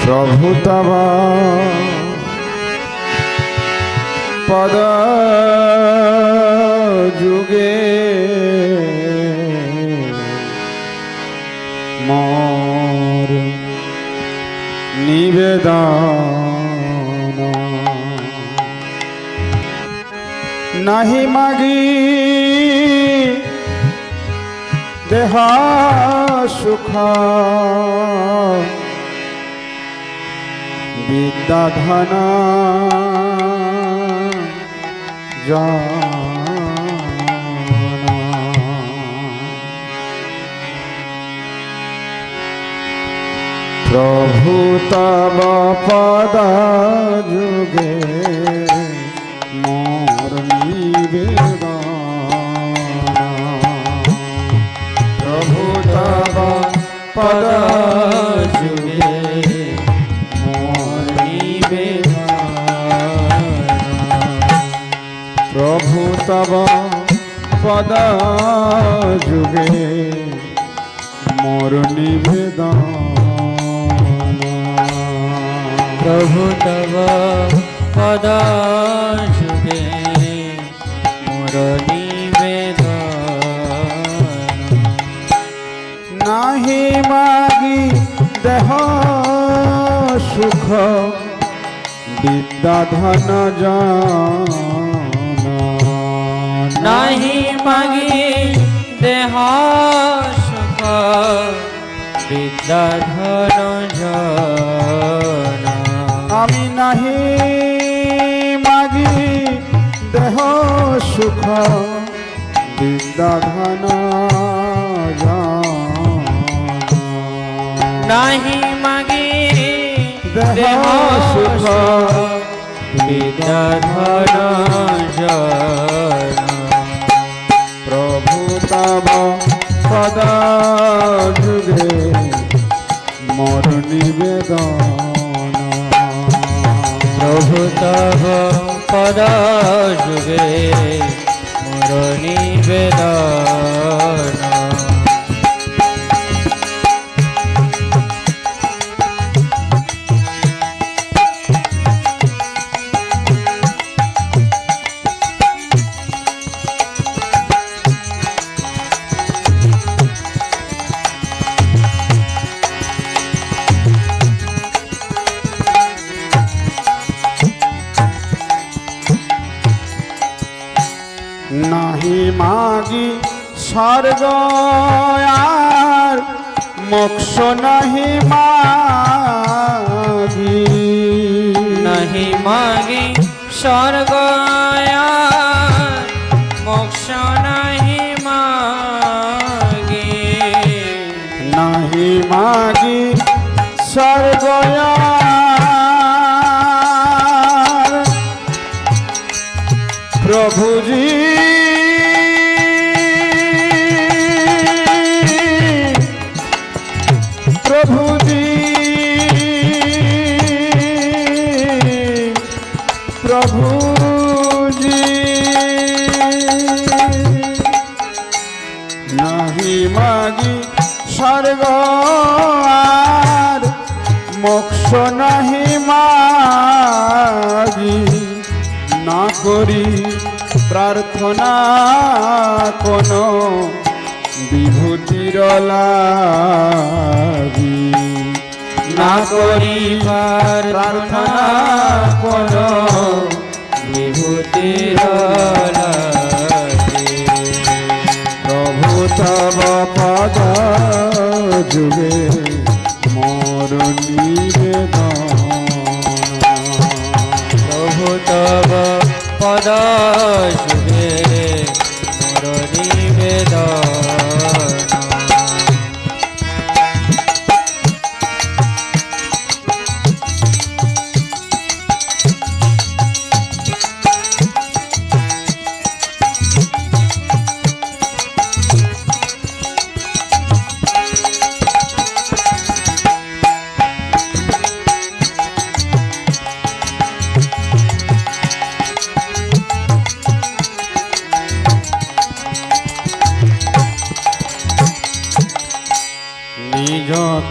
प्रभु तव पद जुगे मोर निवेदन नहीं मागी देह सुख विद्या धन प्रभु तव पद जुगे मोर निवेदन प्रभु तव पद जुगे मोर निवेदन प्रभु तव पद जुगे मोर निवेदन प्रभु तव पद जुगे मोर निवेदन नाही मागी देह सुख विद्या धन जन नहीं मागी देह सुख विद्या धन जन आमी नाही मागी देह सुख विद्या धन नहीं मागी देह सुख विद्या धन जन प्रभु तव पद जुगे मोर निवेदन प्रभु तव पद जुगे मोर निवेदन नहीं मागी स्वर्ग आर मोक्ष नहीं मागी नहीं मागी स्वर्ग मोक्ष नहीं मागी नहीं मागी स्वर्ग प्रभु जी प्रभु जी प्रभु जी नहीं मागी स्वर्ग आर मोक्ष नहीं मागी ना करी प्रार्थना कोनो विभूतिर লাগি ना करी प्रार्थना कोनो विभूतिर লাগি प्रभु तव पद जुगे मोर निवेदन प्रभु तव पद जुगे मोर निवेदन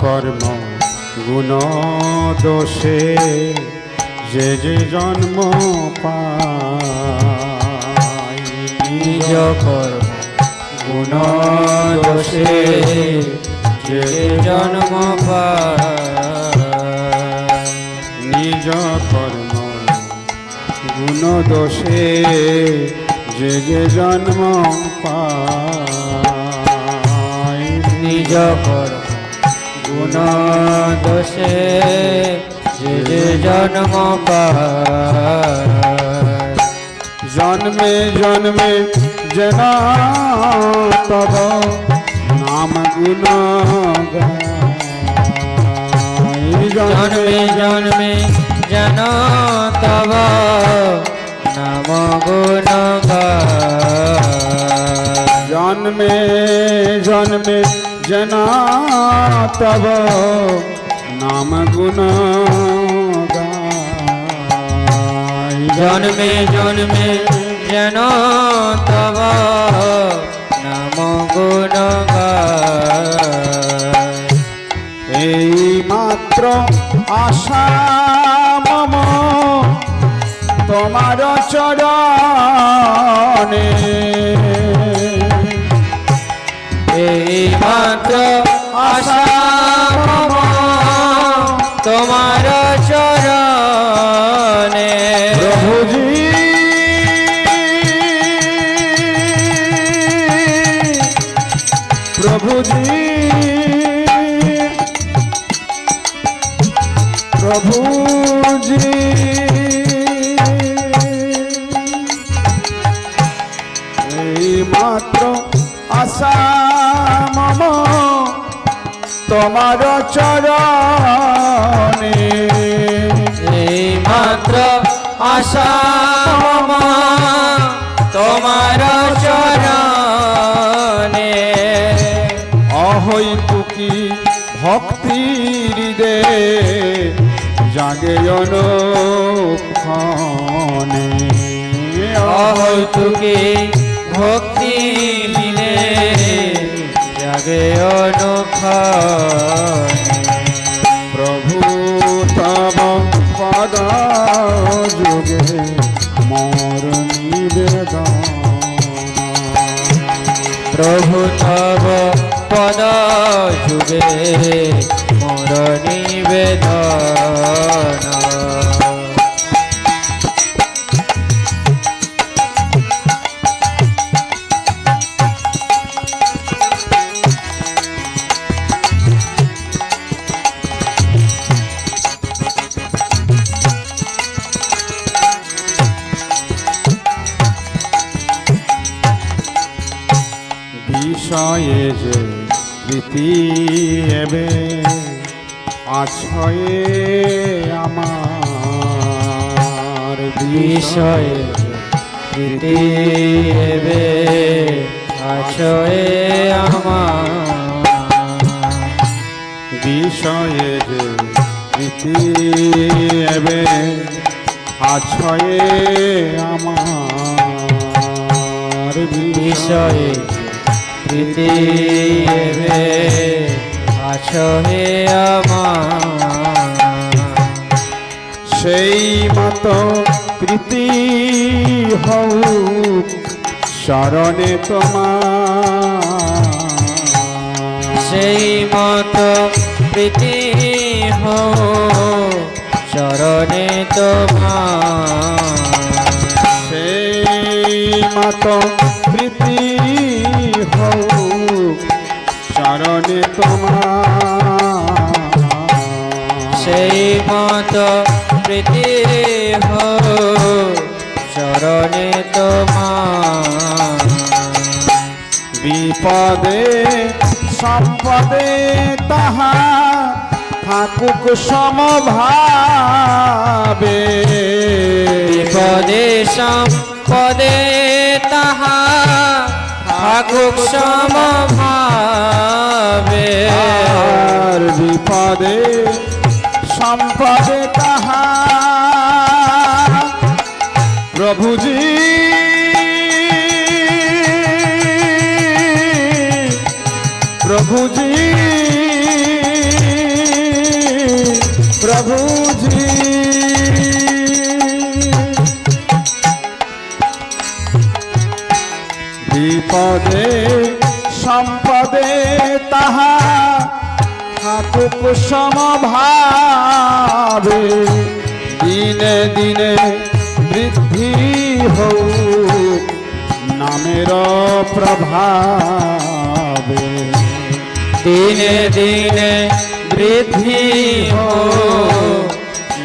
कर्म গুণ দোষে যে যে জন্ম পায় নিজ কর্ম গুণ দোষে যে জন্ম পায় নিজ কর্ম গুণ দোষে যে যে জন্ম পায় নিজ কর্ম গুণ দোষে যে যে জন্ম পায় জন্মে জন্মে যেন তব নাম গুণ গায়। জন্মে জন্মে যেন তব নাম গুণ গায়। জন্মে জন্মে যেন তব নাম গুণ গায়। জন্মে জন্মে যেন তব নাম গুণ গায়। এই মাত্র আশা মম তোমার চরণে এই মাত্র আশা মম তোমার চরণে প্রভুজি প্রভুজি প্রভুজি এই মাত্র আশা মম তোমার চরণে এই মাত্র আশা মম তোমার চরণে অহৈতুকী ভক্তির দে জাগে অনুক্ষণে অহৈতুকী ভক্তি বিনে জাগে অনুক্ষণে প্রভু তব পদ যুগে মোর নিবেদন প্রভু তব পদ যুগে মোর নিবেদন বিষয়ে যে প্রীতি এবে আছয়ে আমার বিষয়ে প্রীতি এবে আছয়ে আমার বিষয়ে যে প্রীতি এবে আছয়ে আমার বিষয়ে প্রীতি এবে আছো হে আমার সেই মতো প্রীতি হও শরণে তোমার সেই মত প্রীতি হো চরণে তোমার সেই মতো প্রীতি হও শরণে তোমার সেই মত প্রীতি হো চরণে তোমার বিপদে সম্পদে তাহা থাকুক সমভাবে বিপদে সম্পদে তাহা থাকুক সমভাবে আর বিপদে সম্পদে তাহা প্রভুজি প্রভুজি প্রভুজি বিপদে সম্পদে তাহা থাকুক সমভাবে দিনে দিনে বৃদ্ধি হোক নামের প্রভাবে দিনে দিনে বৃদ্ধি হো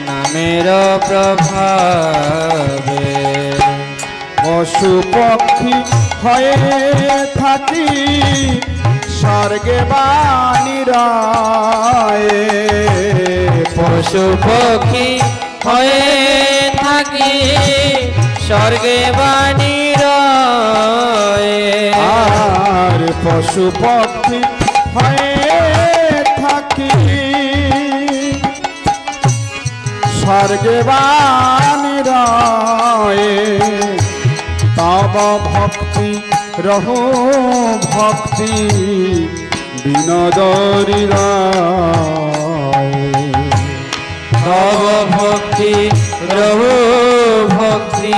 নামের প্রভাবে পশু পক্ষী হয়ে থাকি স্বর্গে বাণীরায়ে পশু পক্ষী হয়ে থাকি স্বর্গে বাণীর আর পশু পক্ষী হয়ে থাকি স্বর্গে বাণীরায়ে তব ভক্তি রহো ভক্তি বিনোদরি তব ভক্তি রহু ভক্তি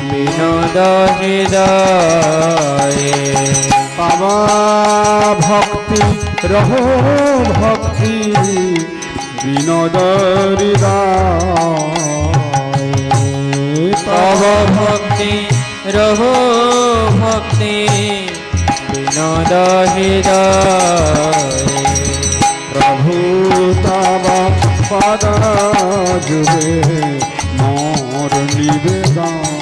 বিনোদ হৃদয়ে বাবা ভক্তি রহো ভক্তি বিনোদরি তব ভক্তি রহু ভক্তি বিনোদ হৃদয়ে প্রভু তব পদ যুগে মোর নিবেদন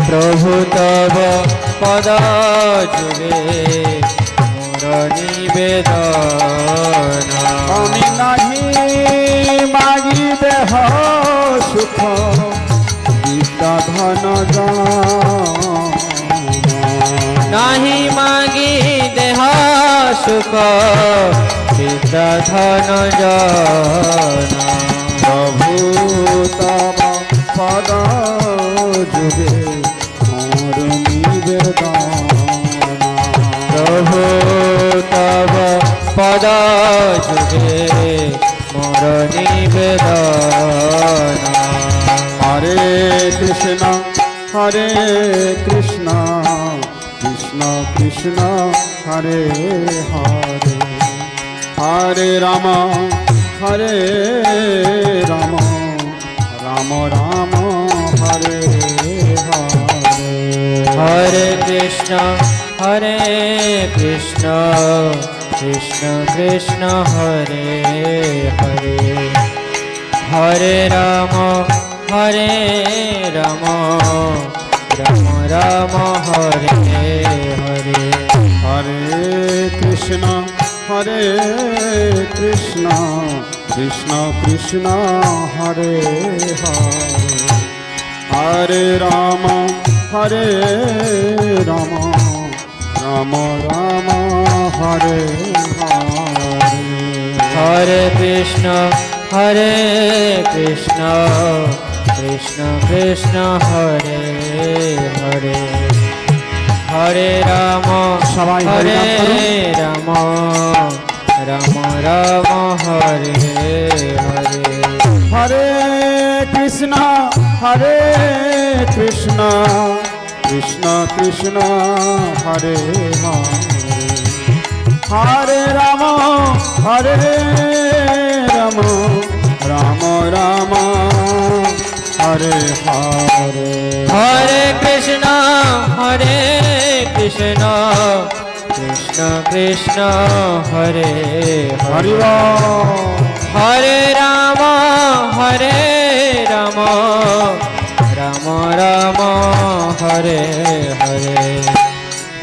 প্রভু তব পদ যুগে মোর নিবেদন আমি নাহি মাগি দেহ সুখ বিদ্যা ধন নাহি মাগি দেহ সুখ বিদ্যা ধন জন প্রভু তব পদ যুগে মোর নিবেদন প্রভু তব পদ যুগে মোর নিবেদন হরে কৃষ্ণ হরে কৃষ্ণ কৃষ্ণ কৃষ্ণ হরে হরে হরে রাম হরে রাম রাম রাম হরে হরে হরে কৃষ্ণ কৃষ্ণ কৃষ্ণ হরে হরে হরে রাম রাম রাম হরে হরে হরে কৃষ্ণ কৃষ্ণ কৃষ্ণ হরে হরে হরে রাম রাম রাম হরে হরে হরে কৃষ্ণ কৃষ্ণ কৃষ্ণ হরে হরে হরে রাম সবাই হরে রাম রাম রাম হরে হরে হরে কৃষ্ণ কৃষ্ণ কৃষ্ণ হরে হরে হরে রাম রাম রাম হরে হরে হরে কৃষ্ণ কৃষ্ণ কৃষ্ণ হরে হরি হরে হরে রাম রাম রাম হরে হরে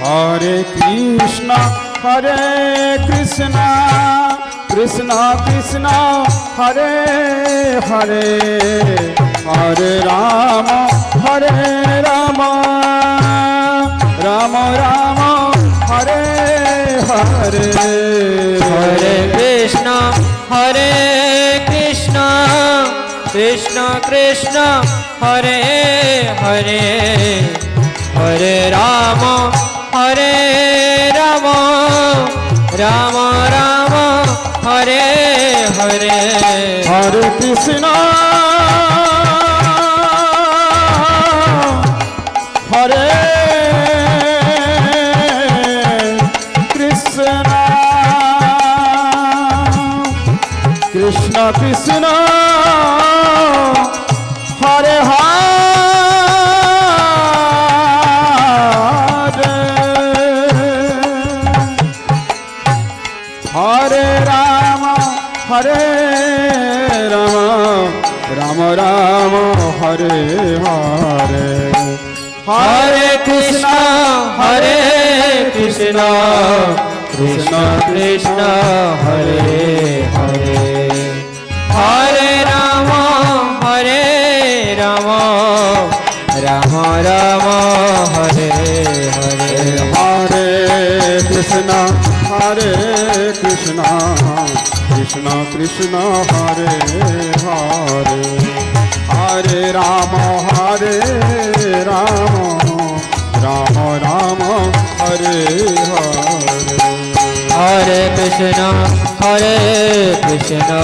হরে কৃষ্ণ কৃষ্ণ কৃষ্ণ হরে হরে হরে রাম রাম রাম হরে হরে হরে কৃষ্ণ কৃষ্ণ কৃষ্ণ হরে হরে হরে রাম রাম রাম হরে हरे हरे कृष्ण हरे कृष्ण कृष्ण कृष्ण हरे हरे राम राम राम हरे हरे हरे कृष्ण कृष्ण कृष्ण हरे हरे हरे राम राम राम हरे हरे हरे कृष्ण कृष्ण कृष्ण हरे हरे हरे राम राम राम हरे हरे हरे कृष्ण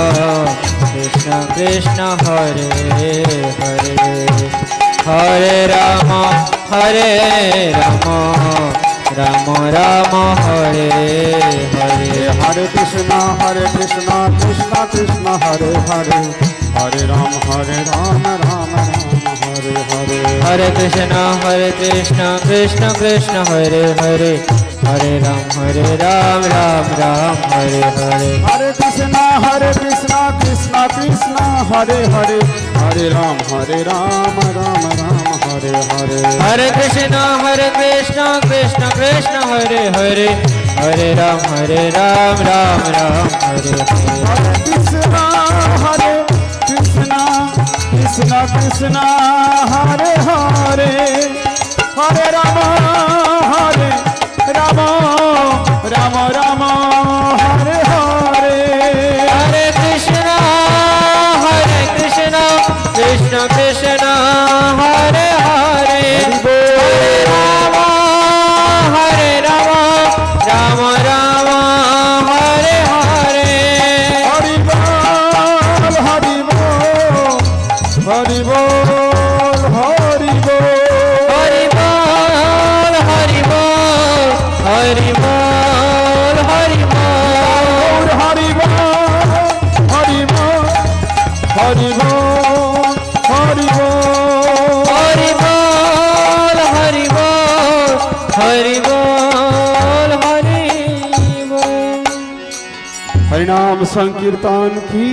कृष्ण कृष्ण हरे हरे हरे राम राम राम हरे हरे हरे कृष्ण कृष्ण कृष्ण हरे हरे हरे राम राम राम हरे हरे हरे कृष्ण कृष्ण कृष्ण हरे हरे हरे राम राम राम हरे हरे हरे कृष्ण कृष्ण कृष्ण हरे हरे हरे राम राम राम हरे हरे हरे कृष्ण कृष्ण कृष्ण हरे हरे हरे राम राम राम हरे हरे हरे कृष्ण कृष्ण कृष्ण हरे हरे हरे राम राम राम हरे हरे हरे कृष्ण कृष्ण कृष्ण हरे हरे हरे राम राम राम हरे हरे हरि बोल हरि बोल हरि बोल हरि बोल हरि बोल हरि बोल हरि बोल हरि बोल हरि बोल हरि बोल हरि बोल हरि बोल हरि बोल हरि बोल हरि बोल हरि बोल हरिनाम संकीर्तन की